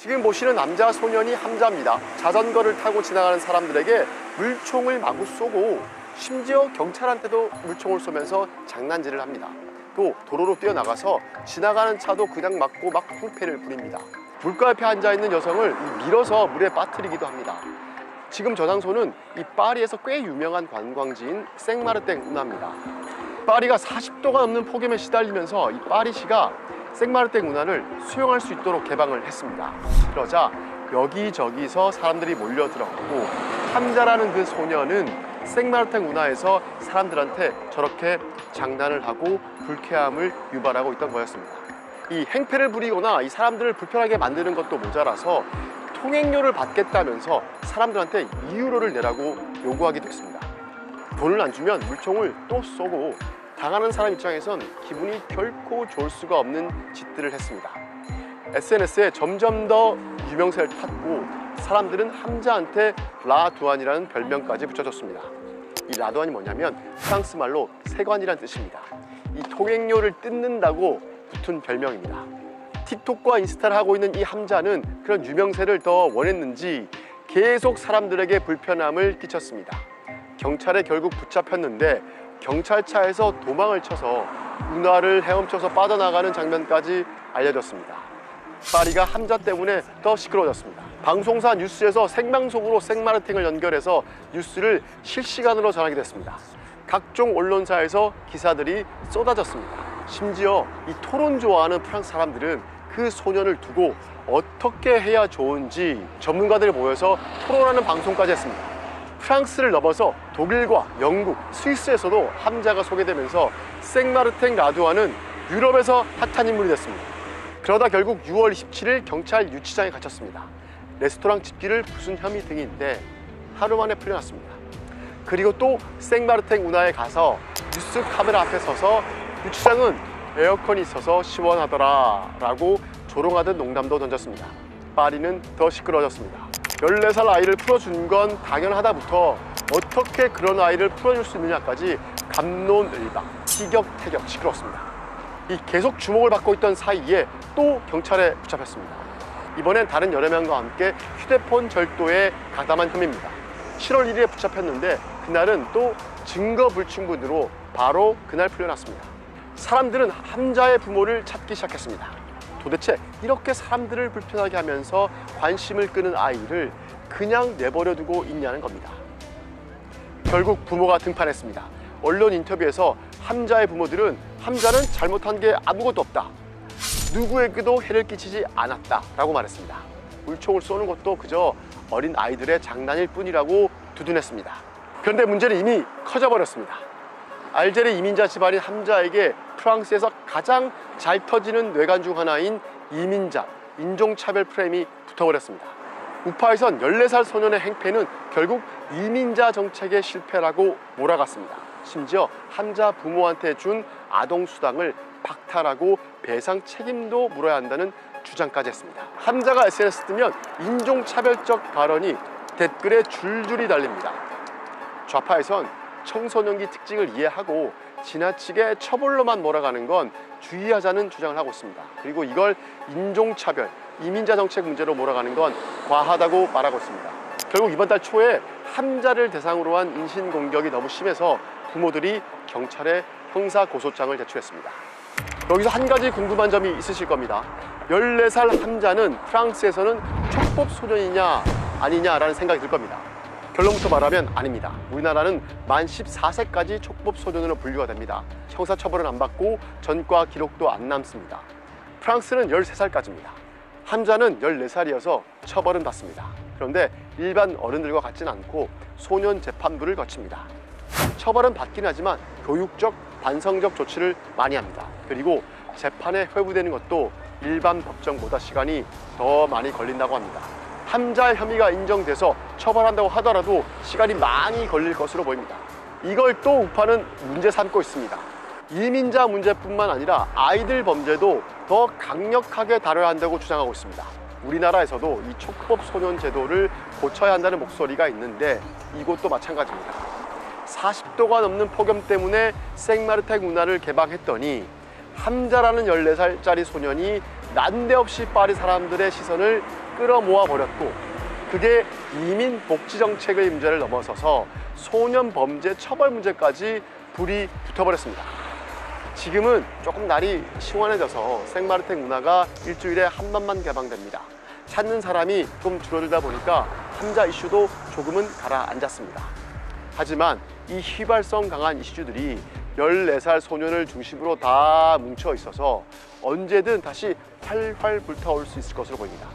지금 보시는 남자 소년이 함자입니다. 자전거를 타고 지나가는 사람들에게 물총을 마구 쏘고 심지어 경찰한테도 물총을 쏘면서 장난질을 합니다. 또 도로로 뛰어나가서 지나가는 차도 그냥 맞고 막 행패를 부립니다. 물가 옆에 앉아있는 여성을 밀어서 물에 빠뜨리기도 합니다. 지금 저 장소는 이 파리에서 꽤 유명한 관광지인 생마르땡 운하입니다. 파리가 40도가 넘는 폭염에 시달리면서 이 파리시가 생마르땡 운하를 수용할 수 있도록 개방을 했습니다. 그러자 여기저기서 사람들이 몰려들었고 함자라는 그 소녀는 생마르탱 운하에서 사람들한테 저렇게 장난을 하고 불쾌함을 유발하고 있던 거였습니다. 이 행패를 부리거나 이 사람들을 불편하게 만드는 것도 모자라서 통행료를 받겠다면서 사람들한테 2유로를 내라고 요구하기도 했습니다. 돈을 안 주면 물총을 또 쏘고 당하는 사람 입장에선 기분이 결코 좋을 수가 없는 짓들을 했습니다. SNS에 점점 더 유명세를 탔고 사람들은 함자한테 라두안이라는 별명까지 붙여줬습니다. 이 라두안이 뭐냐면 프랑스 말로 세관이란 뜻입니다. 이 통행료를 뜯는다고 붙은 별명입니다. 틱톡과 인스타를 하고 있는 이 함자는 그런 유명세를 더 원했는지 계속 사람들에게 불편함을 끼쳤습니다. 경찰에 결국 붙잡혔는데 경찰차에서 도망을 쳐서 운하를 헤엄쳐서 빠져나가는 장면까지 알려졌습니다. 파리가 함자 때문에 더 시끄러워졌습니다. 방송사 뉴스에서 생방송으로 생마르탱을 연결해서 뉴스를 실시간으로 전하게 됐습니다. 각종 언론사에서 기사들이 쏟아졌습니다. 심지어 이 토론 좋아하는 프랑스 사람들은 그 소년을 두고 어떻게 해야 좋은지 전문가들이 모여서 토론하는 방송까지 했습니다. 프랑스를 넘어서 독일과 영국, 스위스에서도 함자가 소개되면서 생마르탱 라두안은 유럽에서 핫한 인물이 됐습니다. 그러다 결국 6월 27일 경찰 유치장에 갇혔습니다. 레스토랑 집기를 부순 혐의 등인데 하루 만에 풀려났습니다. 그리고 또 생마르탱 운하에 가서 뉴스 카메라 앞에 서서 유치장은 에어컨이 있어서 시원하더라 라고 조롱하듯 농담도 던졌습니다. 파리는 더 시끄러워졌습니다. 14살 아이를 풀어준 건 당연하다부터 어떻게 그런 아이를 풀어줄 수 있느냐까지 갑론을박, 티격태격 시끄러웠습니다. 이 계속 주목을 받고 있던 사이에 또 경찰에 붙잡혔습니다. 이번엔 다른 여러 명과 함께 휴대폰 절도에 가담한 혐의입니다. 7월 1일에 붙잡혔는데 그날은 또 증거 불충분으로 바로 그날 풀려났습니다. 사람들은 함자의 부모를 찾기 시작했습니다. 도대체 이렇게 사람들을 불편하게 하면서 관심을 끄는 아이를 그냥 내버려 두고 있냐는 겁니다. 결국 부모가 등판했습니다. 언론 인터뷰에서 함자의 부모들은 함자는 잘못한 게 아무것도 없다, 누구에게도 해를 끼치지 않았다 라고 말했습니다. 물총을 쏘는 것도 그저 어린 아이들의 장난일 뿐이라고 두둔했습니다. 그런데 문제는 이미 커져버렸습니다. 알제리 이민자 집안인 함자에게 프랑스에서 가장 잘 터지는 뇌관 중 하나인 이민자, 인종차별 프레임이 붙어버렸습니다. 우파에선 14살 소년의 행패는 결국 이민자 정책의 실패라고 몰아갔습니다. 심지어 함자 부모한테 준 아동수당을 박탈하고 배상 책임도 물어야 한다는 주장까지 했습니다. 함자가 SNS 뜨면 인종차별적 발언이 댓글에 줄줄이 달립니다. 좌파에선 청소년기 특징을 이해하고 지나치게 처벌로만 몰아가는 건 주의하자는 주장을 하고 있습니다. 그리고 이걸 인종차별, 이민자 정책 문제로 몰아가는 건 과하다고 말하고 있습니다. 결국 이번 달 초에 함자를 대상으로 한 인신공격이 너무 심해서 부모들이 경찰에 형사고소장을 제출했습니다. 여기서 한 가지 궁금한 점이 있으실 겁니다. 14살 함자는 프랑스에서는 촉법 소년이냐 아니냐라는 생각이 들 겁니다. 결론부터 말하면 아닙니다. 우리나라는 만 14세까지 촉법 소년으로 분류가 됩니다. 형사처벌은 안 받고 전과 기록도 안 남습니다. 프랑스는 13살까지입니다. 함자는 14살이어서 처벌은 받습니다. 그런데 일반 어른들과 같지는 않고 소년 재판부를 거칩니다. 처벌은 받긴 하지만 교육적, 반성적 조치를 많이 합니다. 그리고 재판에 회부되는 것도 일반 법정보다 시간이 더 많이 걸린다고 합니다. 함자 혐의가 인정돼서 처벌한다고 하더라도 시간이 많이 걸릴 것으로 보입니다. 이걸 또 우파는 문제 삼고 있습니다. 이민자 문제뿐만 아니라 아이들 범죄도 더 강력하게 다뤄야 한다고 주장하고 있습니다. 우리나라에서도 이 촉법 소년 제도를 고쳐야 한다는 목소리가 있는데 이것도 마찬가지입니다. 40도가 넘는 폭염 때문에 생마르탱 운하를 개방했더니 함자라는 14살짜리 소년이 난데없이 파리 사람들의 시선을 끌어모아 버렸고, 그게 이민 복지 정책의 문제를 넘어서서 소년 범죄 처벌 문제까지 불이 붙어버렸습니다. 지금은 조금 날이 시원해져서 생마르텍 문화가 일주일에 한 번만 개방됩니다. 찾는 사람이 좀 줄어들다 보니까 함자 이슈도 조금은 가라앉았습니다. 하지만 이 휘발성 강한 이슈들이 14살 소년을 중심으로 다 뭉쳐 있어서 언제든 다시 활활 불타올 수 있을 것으로 보입니다.